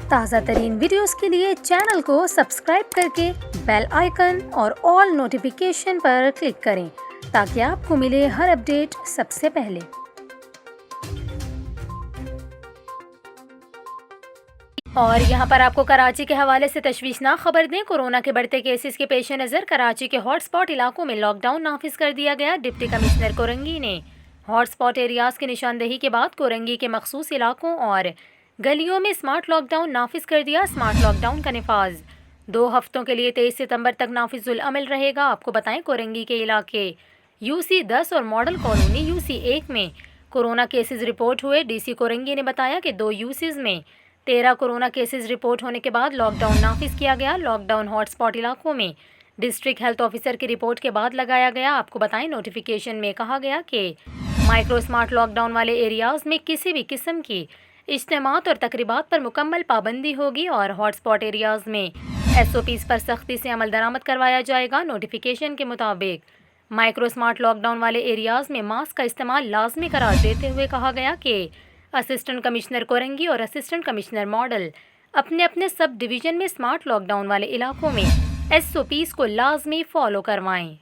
تازہ ترین ویڈیوز کے لیے چینل کو سبسکرائب کر کے بیل آئیکن اور آل نوٹیفیکیشن پر کلک کریں تاکہ آپ کو ملے ہر اپڈیٹ سب سے پہلے۔ اور یہاں پر آپ کو کراچی کے حوالے سے تشویشناک خبر دیں۔ کورونا کے بڑھتے کیسز کے پیش نظر کراچی کے ہاٹ سپاٹ علاقوں میں لاک ڈاؤن نافذ کر دیا گیا۔ ڈپٹی کمشنر کورنگی نے ہاٹ سپاٹ ایریاز کی نشاندہی کے بعد کورنگی کے مخصوص علاقوں اور گلیوں میں اسمارٹ لاک ڈاؤن نافذ کر دیا۔ اسمارٹ لاک ڈاؤن کا نفاذ 2 ہفتوں کے لیے 23 ستمبر تک نافذ العمل رہے گا۔ آپ کو بتائیں کورنگی کے علاقے UC 10 اور ماڈل کالونی UC 1 میں کورونا کیسز رپورٹ ہوئے۔ ڈی سی کورنگی نے بتایا کہ 2 UCs میں 13 کورونا کیسز رپورٹ ہونے کے بعد لاک ڈاؤن نافذ کیا گیا۔ لاک ڈاؤن ہاٹ سپاٹ علاقوں میں ڈسٹرکٹ ہیلتھ آفیسر کی رپورٹ کے بعد لگایا گیا۔ آپ کو بتائیں نوٹیفیکیشن میں کہا گیا کہ مائکرو اسمارٹ لاک ڈاؤن والے ایریاز میں کسی بھی قسم کی اجتماعات اور تقریبات پر مکمل پابندی ہوگی اور ہاٹ سپاٹ ایریاز میں SOPs پر سختی سے عمل درآمد کروایا جائے گا۔ نوٹیفیکیشن کے مطابق مائکرو اسمارٹ لاک ڈاؤن والے ایریاز میں ماسک کا استعمال لازمی قرار دیتے ہوئے کہا گیا کہ اسسٹنٹ کمشنر کورنگی اور اسسٹنٹ کمشنر ماڈل اپنے اپنے سب ڈویژن میں اسمارٹ لاک ڈاؤن والے علاقوں میں SOPs کو لازمی فالو کروائیں۔